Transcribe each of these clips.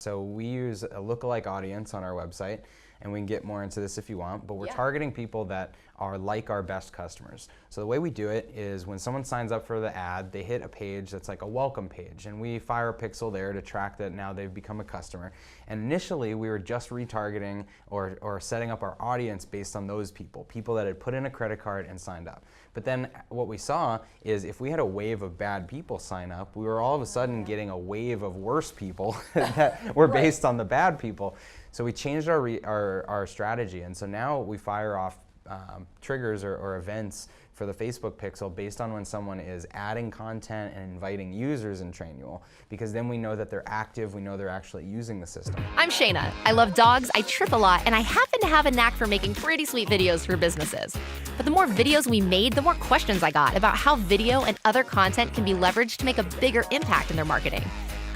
So we use a lookalike audience on our website, and we can get more into this if you want, but we're targeting people that are like our best customers. So the way we do it is when someone signs up for the ad, they hit a page that's like a welcome page, and we fire a pixel there to track that now they've become a customer. And initially we were just retargeting or setting up our audience based on those people that had put in a credit card and signed up. But then what we saw is if we had a wave of bad people sign up, we were all of a sudden getting a wave of worse people that were based on the bad people. So we changed our strategy, and so now we fire off triggers or events for the Facebook pixel based on when someone is adding content and inviting users in Trainual, because then we know that they're active, we know they're actually using the system. I'm Shayna. I love dogs, I trip a lot, and I happen to have a knack for making pretty sweet videos for businesses. But the more videos we made, the more questions I got about how video and other content can be leveraged to make a bigger impact in their marketing.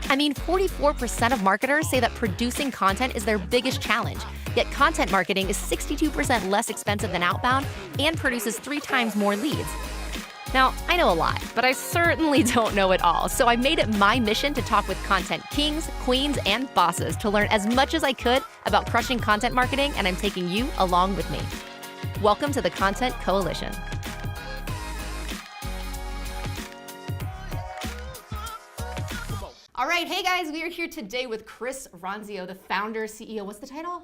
I mean, 44% of marketers say that producing content is their biggest challenge, yet content marketing is 62% less expensive than outbound and produces 3 times more leads. Now, I know a lot, but I certainly don't know it all, so I made it my mission to talk with content kings, queens, and bosses to learn as much as I could about crushing content marketing, and I'm taking you along with me. Welcome to the Content Coalition. All right, hey guys, we are here today with Chris Ronzio, the founder, CEO, what's the title?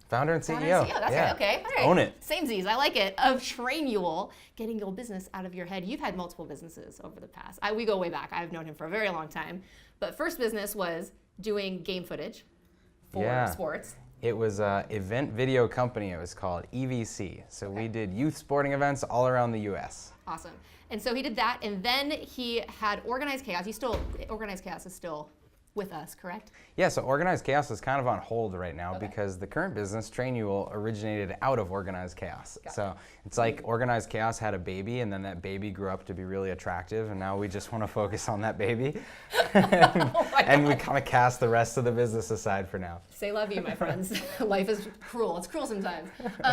Founder and CEO. Founder and CEO, that's right, okay. All right. Own it. Samesies, I like it. Of Trainual, getting your business out of your head. You've had multiple businesses over the past. We go way back. I've known him for a very long time. But first business was doing game footage for sports. It was an event video company. It was called EVC. So we did youth sporting events all around the US. Awesome. And so he did that, and then he had Organized Chaos. Organized Chaos is still with us, correct? Yeah, so Organized Chaos is kind of on hold right now because the current business, Trainual, originated out of Organized Chaos. So it's like Organized Chaos had a baby, and then that baby grew up to be really attractive, and now we just want to focus on that baby. And we kind of cast the rest of the business aside for now. Say love you, my friends. Life is cruel. It's cruel sometimes.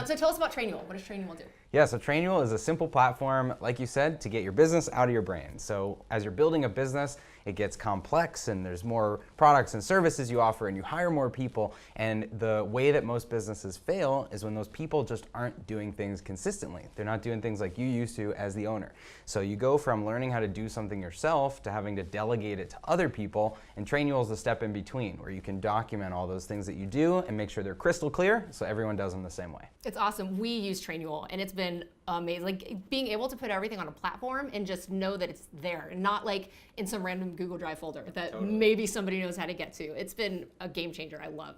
So tell us about Trainual. What does Trainual do? Yeah, so Trainual is a simple platform, like you said, to get your business out of your brain. So as you're building a business, it gets complex and there's more products and services you offer and you hire more people. And the way that most businesses fail is when those people just aren't doing things consistently. They're not doing things like you used to as the owner. So you go from learning how to do something yourself to having to delegate it to other people, and Trainual is the step in between where you can document all those things that you do and make sure they're crystal clear so everyone does them the same way. It's awesome. We use Trainual and it's been amazing. Like being able to put everything on a platform and just know that it's there and not like in some random Google Drive folder that maybe somebody knows how to get to. It's been a game changer. I love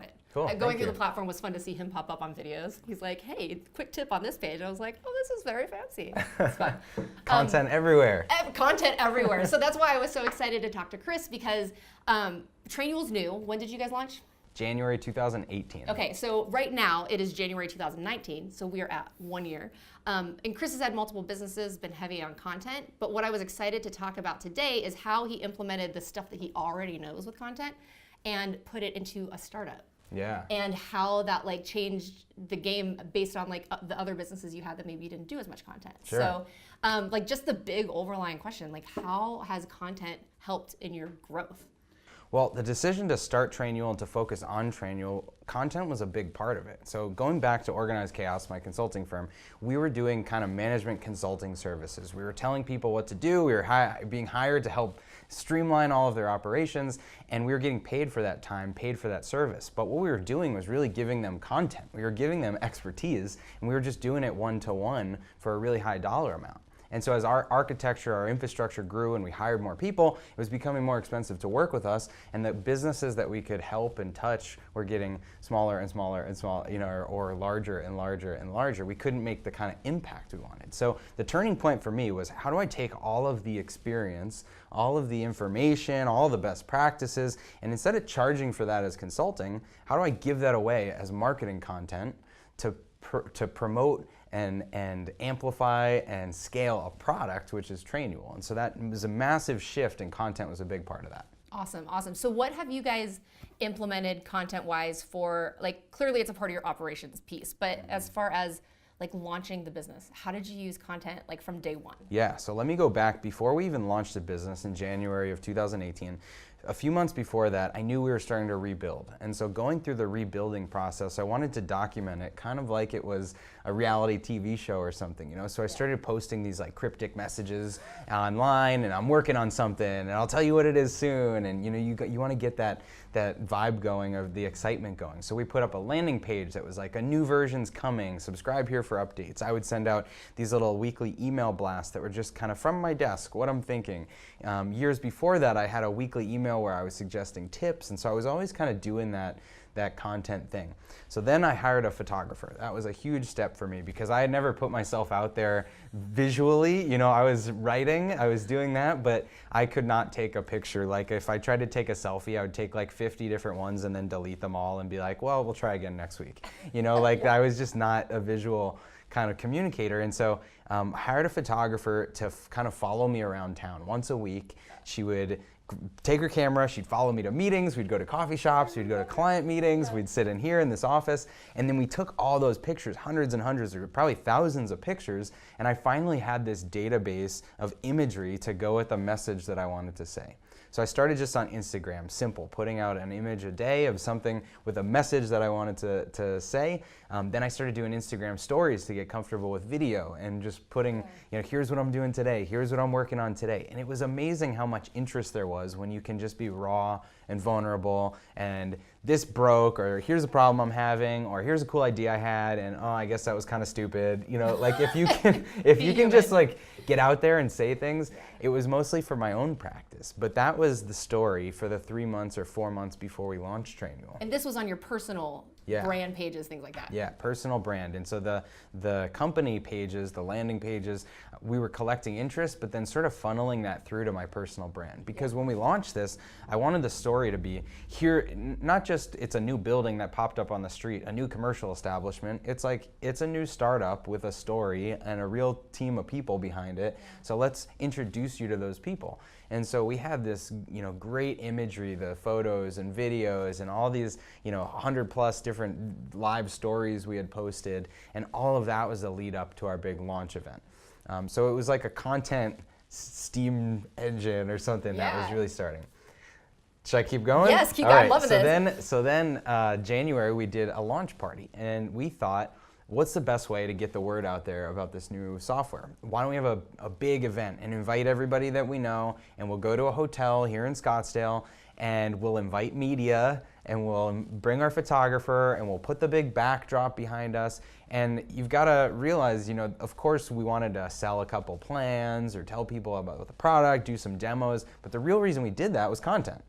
it. Cool. Going through the platform was fun to see him pop up on videos. He's like, hey, quick tip on this page. I was like, oh, this is very fancy. It's fun. Content everywhere. Content everywhere. So that's why I was so excited to talk to Chris because Trainual's new. When did you guys launch? January 2018. Okay, so right now it is January 2019, so we are at 1 year. And Chris has had multiple businesses, been heavy on content, but what I was excited to talk about today is how he implemented the stuff that he already knows with content and put it into a startup. Yeah. And how that like changed the game based on like the other businesses you had that maybe you didn't do as much content. Sure. So like just the big overlying question, like how has content helped in your growth? Well, the decision to start Trainual and to focus on Trainual, content was a big part of it. So going back to Organized Chaos, my consulting firm, we were doing kind of management consulting services. We were telling people what to do. We were being hired to help streamline all of their operations, and we were getting paid for that time, paid for that service. But what we were doing was really giving them content. We were giving them expertise, and we were just doing it one-to-one for a really high dollar amount. And so as our architecture, our infrastructure grew and we hired more people, it was becoming more expensive to work with us, and the businesses that we could help and touch were getting smaller and smaller and smaller, or larger and larger and larger. We couldn't make the kind of impact we wanted. So the turning point for me was, how do I take all of the experience, all of the information, all the best practices, and instead of charging for that as consulting, how do I give that away as marketing content to promote and amplify and scale a product, which is Trainual. And so that was a massive shift, and content was a big part of that. Awesome, awesome. So what have you guys implemented content-wise for, like, clearly it's a part of your operations piece, but as far as like launching the business, how did you use content like from day one? Yeah, so let me go back before we even launched the business in January of 2018. a few months before that, I knew we were starting to rebuild. And so going through the rebuilding process, I wanted to document it kind of like it was a reality TV show or something, you know? So I started posting these like cryptic messages online, and I'm working on something, and I'll tell you what it is soon. And you know, you want to get that vibe going, of the excitement going. So we put up a landing page that was like, a new version's coming, subscribe here for updates. I would send out these little weekly email blasts that were just kind of from my desk, what I'm thinking. Years before that, I had a weekly email where I was suggesting tips, and so I was always kind of doing that content thing. So then I hired a photographer. That was a huge step for me, because I had never put myself out there visually. You know, I was writing, I was doing that, but I could not take a picture. Like if I tried to take a selfie, I would take like 50 different ones and then delete them all and be like, well, we'll try again next week. You know, like I was just not a visual kind of communicator. And so I hired a photographer to kind of follow me around town once a week. She would take her camera, she'd follow me to meetings, we'd go to coffee shops, we'd go to client meetings, we'd sit in here in this office, and then we took all those pictures, hundreds and hundreds, or probably thousands of pictures, and I finally had this database of imagery to go with the message that I wanted to say. So I started just on Instagram, simple, putting out an image a day of something with a message that I wanted to say. Then I started doing Instagram stories to get comfortable with video, and just putting, you know, here's what I'm doing today, here's what I'm working on today. And it was amazing how much interest there was when you can just be raw and vulnerable, and this broke, or here's a problem I'm having, or here's a cool idea I had, and oh, I guess that was kind of stupid. You know, like if you can just like get out there and say things. It was mostly for my own practice, but that was the story for the 3 months or 4 months before we launched Trainual. And this was on your personal brand pages, things like that. Yeah, personal brand. And so the company pages, the landing pages, we were collecting interest, but then sort of funneling that through to my personal brand. Because when we launched this, I wanted the story to be here, not just it's a new building that popped up on the street, a new commercial establishment. It's like, it's a new startup with a story and a real team of people behind it. So let's introduce you to those people. And so we had this, you know, great imagery, the photos and videos and all these, you know, 100+ different live stories we had posted, and all of that was a lead up to our big launch event. So it was like a content steam engine or something that was really starting. Should I keep going? Yes, keep going. I'm loving this. So then January we did a launch party, and we thought, what's the best way to get the word out there about this new software? Why don't we have a big event and invite everybody that we know, and we'll go to a hotel here in Scottsdale, and we'll invite media, and we'll bring our photographer, and we'll put the big backdrop behind us. And you've got to realize, you know, of course we wanted to sell a couple plans or tell people about the product, do some demos, but the real reason we did that was content.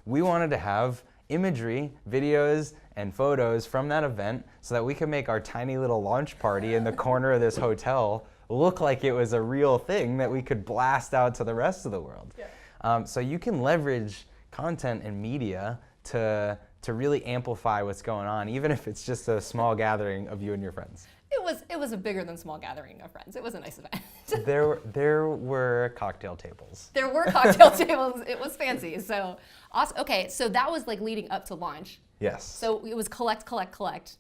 We wanted to have imagery, videos, and photos from that event so that we could make our tiny little launch party in the corner of this hotel look like it was a real thing that we could blast out to the rest of the world. Yeah. So you can leverage content and media to really amplify what's going on, even if it's just a small gathering of you and your friends. It was a bigger than small gathering of friends. It was a nice event. There were cocktail tables. There were cocktail tables. It was fancy. So awesome. Okay, so that was like leading up to launch. Yes. So it was collect,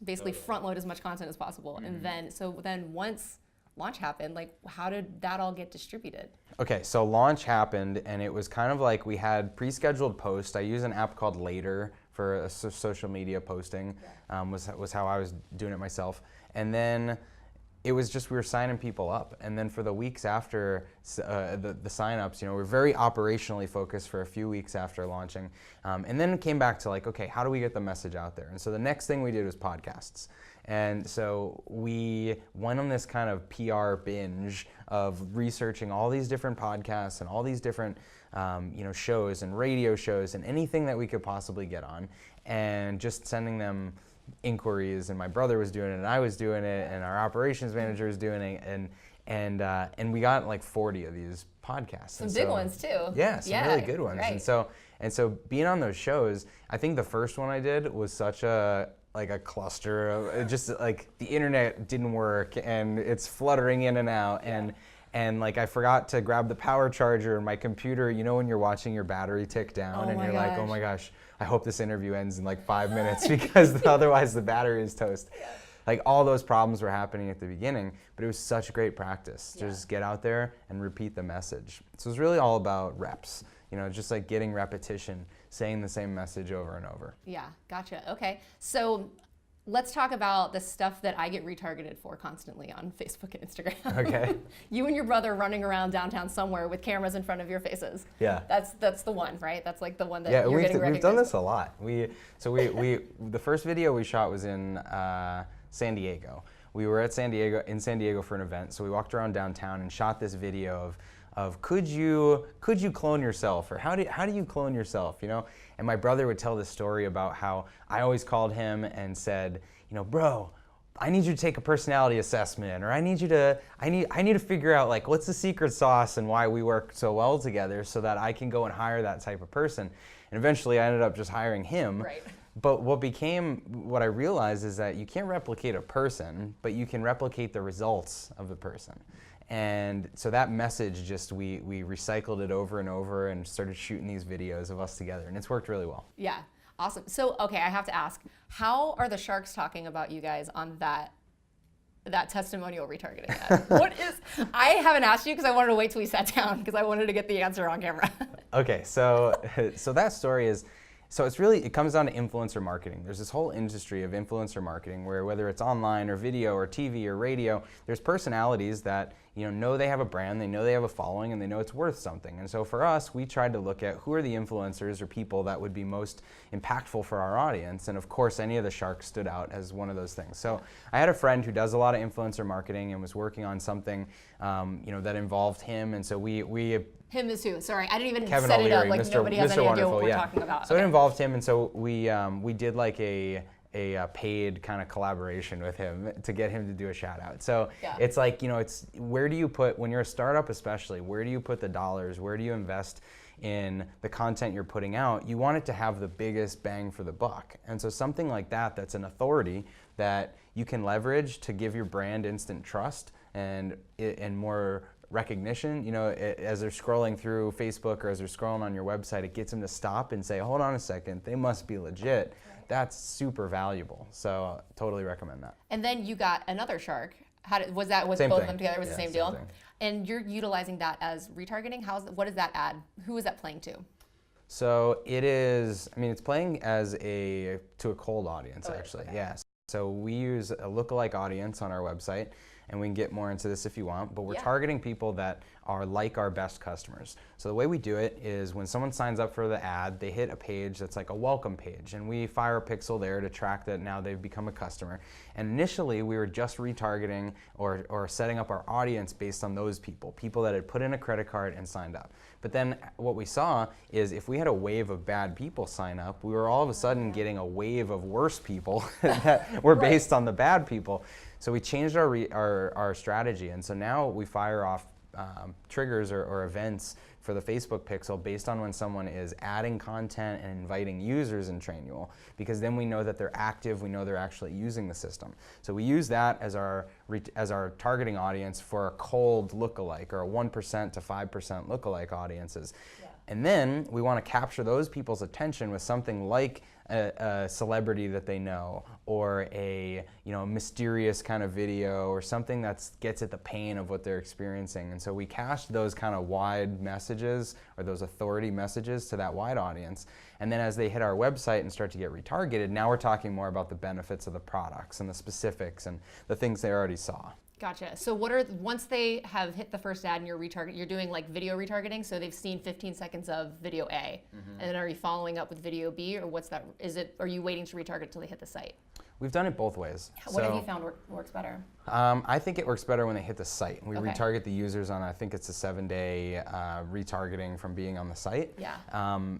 basically front load as much content as possible. Mm-hmm. And then once launch happened, like how did that all get distributed? Okay, so launch happened, and it was kind of like we had pre-scheduled posts. I use an app called Later for social media posting, was how I was doing it myself. And then it was just we were signing people up. And then for the weeks after the signups, you know, we're very operationally focused for a few weeks after launching. And then it came back to like, okay, how do we get the message out there? And so the next thing we did was podcasts. And so we went on this kind of PR binge of researching all these different podcasts and all these different you know, shows and radio shows and anything that we could possibly get on, and just sending them inquiries. And my brother was doing it, and I was doing it, and our operations manager was doing it, and we got like 40 of these podcasts. Some big ones too. Yeah, some really good ones. Right. And so being on those shows, I think the first one I did was such a cluster of just like the internet didn't work, and it's fluttering in and out, and like I forgot to grab the power charger in my computer. You know when you're watching your battery tick down and you're like, oh my gosh, I hope this interview ends in like 5 minutes because otherwise the battery is toast. Yeah. Like all those problems were happening at the beginning, but it was such great practice. Just get out there and repeat the message. So it's really all about reps. just like getting repetition, saying the same message over and over. Yeah, gotcha. Okay, so let's talk about the stuff that I get retargeted for constantly on Facebook and Instagram. Okay. You and your brother running around downtown somewhere with cameras in front of your faces. Yeah. That's the one, right? That's like the one that Yeah, you're getting recognized. we've done this a lot. The first video we shot was in San Diego. We were in San Diego for an event, so we walked around downtown and shot this video of could you clone yourself, or how do you clone yourself, And my brother would tell this story about how I always called him and said, bro, I need you to take a personality assessment, or I need to figure out like what's the secret sauce and why we work so well together so that I can go and hire that type of person. And eventually I ended up just hiring him. Right. But what I realized is that you can't replicate a person, but you can replicate the results of the person. And so that message, we recycled it over and over and started shooting these videos of us together, and it's worked really well. Yeah, awesome. So, okay, I have to ask, how are the sharks talking about you guys on that testimonial retargeting ad? I haven't asked you because I wanted to wait till we sat down because I wanted to get the answer on camera. Okay, so that story is, it comes down to influencer marketing. There's this whole industry of influencer marketing where whether it's online or video or TV or radio, there's personalities that know they have a brand, they know they have a following, and they know it's worth something. And so for us, we tried to look at who are the influencers or people that would be most impactful for our audience. And of course, any of the sharks stood out as one of those things. So I had a friend who does a lot of influencer marketing and was working on something that involved him. And so we Him is who? Sorry, I didn't even Kevin set it up. O'Leary, Like Mr. nobody has Mr. any idea Wonderful, what we're yeah. talking about. So Okay. it involved him, and so we did like a paid kind of collaboration with him to get him to do a shout out. So Yeah. it's like, it's where do you put, when you're a startup especially, where do you put the dollars? Where do you invest in the content you're putting out? You want it to have the biggest bang for the buck. And so something like that's an authority that you can leverage to give your brand instant trust and more recognition. As they're scrolling through Facebook or as they're scrolling on your website, it gets them to stop and say, hold on a second, they must be legit. That's super valuable. So totally recommend that. And then you got another shark. Was Same both thing. of them together? Was the Yeah, same same deal? thing. And you're utilizing that as retargeting. What is that ad? Who is that playing to? So it's playing to a cold audience, Oh, actually. okay. Yes. So we use a lookalike audience on our website, and we can get more into this if you want, but we're targeting people that are like our best customers. So the way we do it is when someone signs up for the ad, they hit a page that's like a welcome page, and we fire a pixel there to track that now they've become a customer. And initially we were just retargeting or setting up our audience based on those people that had put in a credit card and signed up. But then what we saw is if we had a wave of bad people sign up, we were all of a sudden getting a wave of worse people that were based on the bad people. So we changed our strategy, and so now we fire off triggers or events for the Facebook pixel based on when someone is adding content and inviting users in Trainual, because then we know that they're active, we know they're actually using the system. So we use that as our targeting audience for a cold lookalike or a 1% to 5% lookalike audiences. Yeah. And then we want to capture those people's attention with something like a celebrity that they know, or a mysterious kind of video, or something that gets at the pain of what they're experiencing. And so we cache those kind of wide messages, or those authority messages, to that wide audience. And then as they hit our website and start to get retargeted, now we're talking more about the benefits of the products and the specifics and the things they already saw. Gotcha. So once they have hit the first ad and you're doing like video retargeting, so they've seen 15 seconds of video A, and then are you following up with video B, or are you waiting to retarget till they hit the site? We've done it both ways. What have you found works better? I think it works better when they hit the site. We Okay. retarget the users on, I think it's a 7-day retargeting from being on the site. Yeah.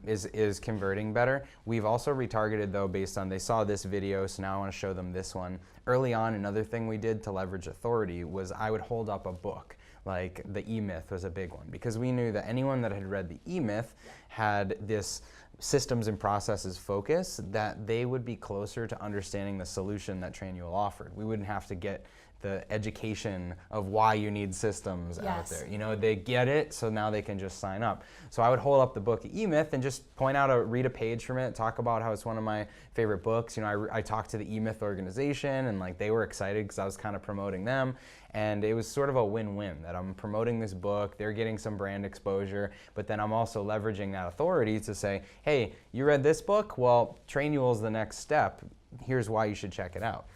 Is converting better. We've also retargeted though based on they saw this video, so now I want to show them this one. Early on, another thing we did to leverage authority was I would hold up a book. Like the E-Myth was a big one, because we knew that anyone that had read the E-Myth had this systems and processes focus, that they would be closer to understanding the solution that Trainual offered. We wouldn't have to get the education of why you need systems out there. You know, they get it, so now they can just sign up. So I would hold up the book E-Myth and just read a page from it, talk about how it's one of my favorite books. You know, I talked to the E-Myth organization, and like they were excited because I was kind of promoting them. And it was sort of a win-win that I'm promoting this book, they're getting some brand exposure, but then I'm also leveraging that authority to say, hey, you read this book? Well, Trainual is the next step. Here's why you should check it out.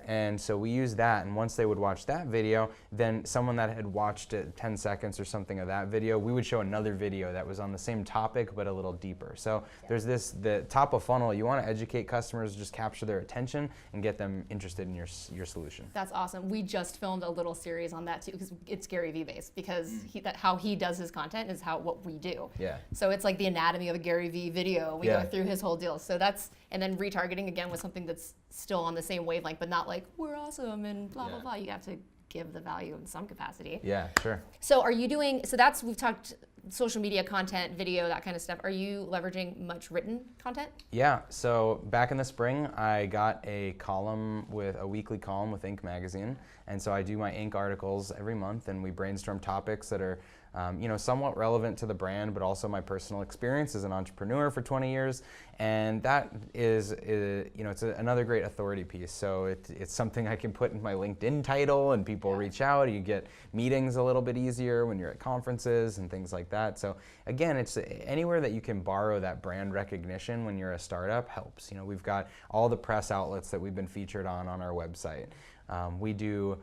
And so we used that, and once they would watch that video, then someone that had watched 10 seconds or something of that video, we would show another video that was on the same topic but a little deeper. So there's the top of funnel, you want to educate customers, just capture their attention and get them interested in your solution. That's awesome. We just filmed a little series on that too, because it's Gary Vee based, because how he does his content is what we do. Yeah. So it's like the anatomy of a Gary Vee video. We go through his whole deal. So and then retargeting again was something that's still on the same wavelength, but not like we're awesome and blah blah blah. You have to give the value in some capacity. Yeah, sure. So are you doing? So we've talked social media content, video, that kind of stuff. Are you leveraging much written content? Yeah. So back in the spring, I got a weekly column with Inc. magazine, and so I do my Inc. articles every month, and we brainstorm topics that are somewhat relevant to the brand, but also my personal experience as an entrepreneur for 20 years. And that is it's another great authority piece. So it's something I can put in my LinkedIn title, and people reach out. You get meetings a little bit easier when you're at conferences and things like that. So again, it's anywhere that you can borrow that brand recognition when you're a startup helps. You know, we've got all the press outlets that we've been featured on our website. We do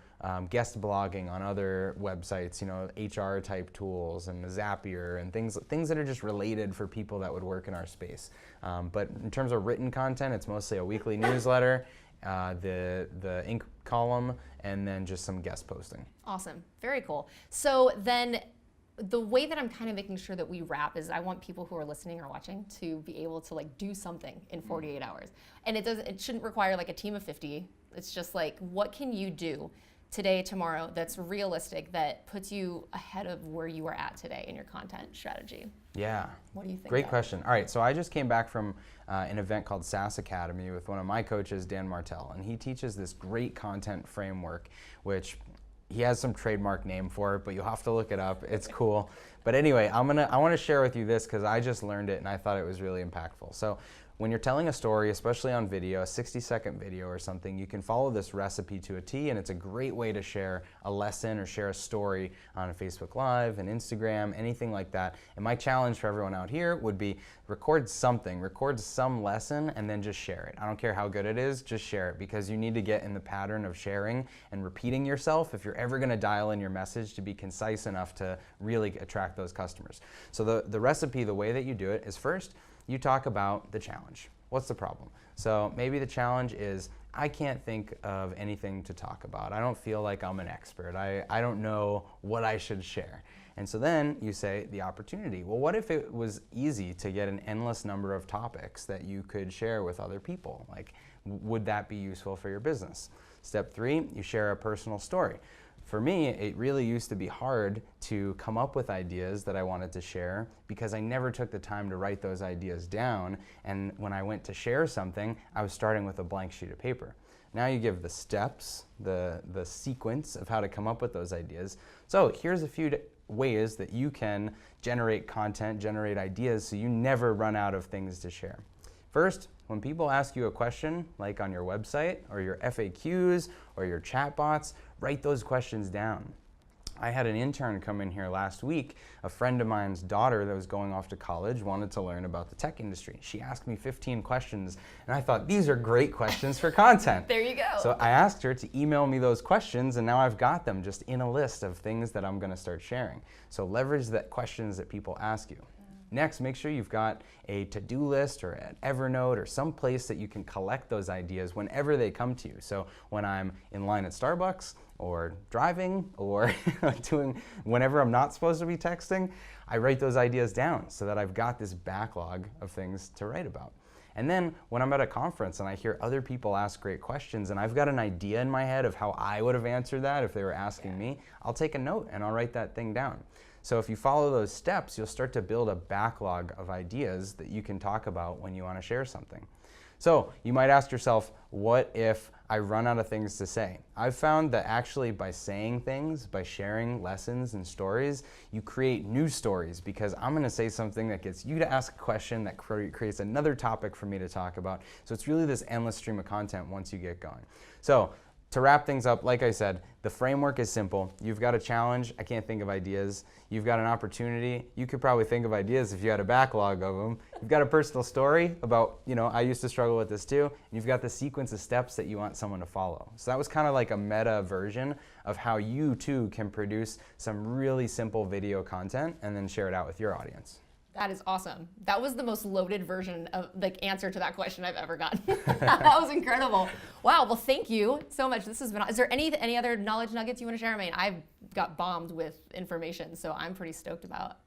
guest blogging on other websites, HR type tools and Zapier and things that are just related for people that would work in our space. But in terms of written content, it's mostly a weekly newsletter, the Inc. column, and then just some guest posting. Awesome, very cool. So then the way that I'm kind of making sure that we wrap is I want people who are listening or watching to be able to do something in 48 hours. And it shouldn't require a team of 50. It's just what can you do today, tomorrow, that's realistic, that puts you ahead of where you are at today in your content strategy? Yeah. What do you think? Great question. All right, so I just came back from an event called SaaS Academy with one of my coaches, Dan Martell, and he teaches this great content framework, which he has some trademark name for it, but you'll have to look it up. It's cool. But anyway, I want to share with you this because I just learned it and I thought it was really impactful. So when you're telling a story, especially on video, a 60-second video or something, you can follow this recipe to a T, and it's a great way to share a lesson or share a story on Facebook Live and Instagram, anything like that. And my challenge for everyone out here would be record some lesson, and then just share it. I don't care how good it is, just share it, because you need to get in the pattern of sharing and repeating yourself if you're ever going to dial in your message to be concise enough to really attract those customers. So the recipe, the way that you do it is first, you talk about the challenge. What's the problem? So maybe the challenge is, I can't think of anything to talk about. I don't feel like I'm an expert. I don't know what I should share. And so then you say the opportunity. Well, what if it was easy to get an endless number of topics that you could share with other people? Would that be useful for your business? Step 3, you share a personal story. For me, it really used to be hard to come up with ideas that I wanted to share because I never took the time to write those ideas down. And when I went to share something, I was starting with a blank sheet of paper. Now you give the steps, the sequence of how to come up with those ideas. So here's a few ways that you can generate content, generate ideas, so you never run out of things to share. First, when people ask you a question, like on your website or your FAQs or your chatbots, write those questions down. I had an intern come in here last week. A friend of mine's daughter that was going off to college wanted to learn about the tech industry. She asked me 15 questions, and I thought, these are great questions for content. There you go. So I asked her to email me those questions, and now I've got them just in a list of things that I'm going to start sharing. So leverage the questions that people ask you. Next, make sure you've got a to-do list or an Evernote or some place that you can collect those ideas whenever they come to you. So when I'm in line at Starbucks or driving or whenever I'm not supposed to be texting, I write those ideas down so that I've got this backlog of things to write about. And then when I'm at a conference and I hear other people ask great questions and I've got an idea in my head of how I would have answered that if they were asking me, I'll take a note and I'll write that thing down. So if you follow those steps, you'll start to build a backlog of ideas that you can talk about when you want to share something. So you might ask yourself, what if I run out of things to say. I've found that actually by saying things, by sharing lessons and stories, you create new stories, because I'm gonna say something that gets you to ask a question that creates another topic for me to talk about. So it's really this endless stream of content once you get going. So to wrap things up, like I said, the framework is simple. You've got a challenge, I can't think of ideas. You've got an opportunity, you could probably think of ideas if you had a backlog of them. You've got a personal story about, I used to struggle with this too. And you've got the sequence of steps that you want someone to follow. So that was kind of like a meta version of how you too can produce some really simple video content and then share it out with your audience. That is awesome. That was the most loaded version of answer to that question I've ever gotten. That was incredible. Wow. Well, thank you so much. This has been. Is there any other knowledge nuggets you want to share? I mean, I've got bombed with information, so I'm pretty stoked about.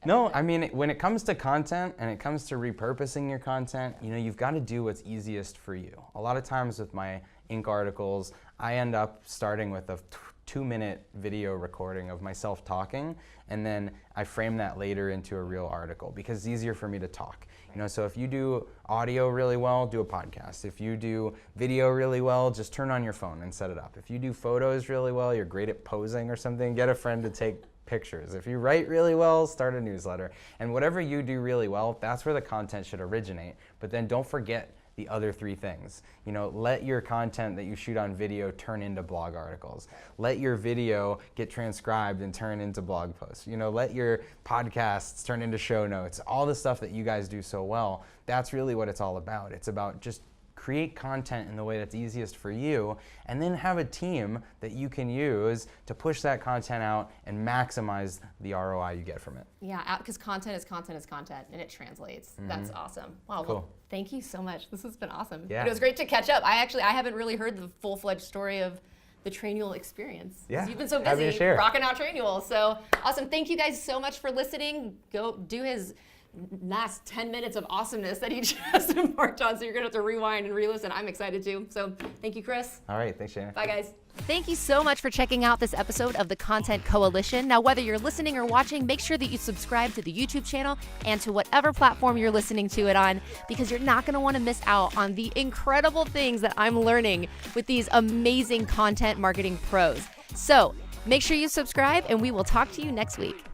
No, I mean, when it comes to content and it comes to repurposing your content, you've got to do what's easiest for you. A lot of times with my Inc. articles, I end up starting with a 2-minute video recording of myself talking, and then I frame that later into a real article because it's easier for me to talk. So if you do audio really well, do a podcast. If you do video really well, just turn on your phone and set it up. If you do photos really well, you're great at posing or something, get a friend to take pictures. If you write really well, start a newsletter. And whatever you do really well, that's where the content should originate. But then don't forget the other 3 things. Let your content that you shoot on video turn into blog articles. Let your video get transcribed and turn into blog posts. Let your podcasts turn into show notes. All the stuff that you guys do so well, that's really what it's all about. It's about just create content in the way that's easiest for you, and then have a team that you can use to push that content out and maximize the ROI you get from it. Yeah, because content is content, and it translates. That's awesome. Wow. Cool. Well, thank you so much. This has been awesome. Yeah. It was great to catch up. I haven't really heard the full-fledged story of the Trainual experience. Yeah. You've been so Happy to busy share. rocking out Trainual. So awesome. Thank you guys so much for listening. Go do his last 10 minutes of awesomeness that he just embarked on. So you're going to have to rewind and re-listen. I'm excited too. So thank you, Chris. All right. Thanks, Shana. Bye, guys. Thank you so much for checking out this episode of the Content Coalition. Now, whether you're listening or watching, make sure that you subscribe to the YouTube channel and to whatever platform you're listening to it on, because you're not going to want to miss out on the incredible things that I'm learning with these amazing content marketing pros. So make sure you subscribe, and we will talk to you next week.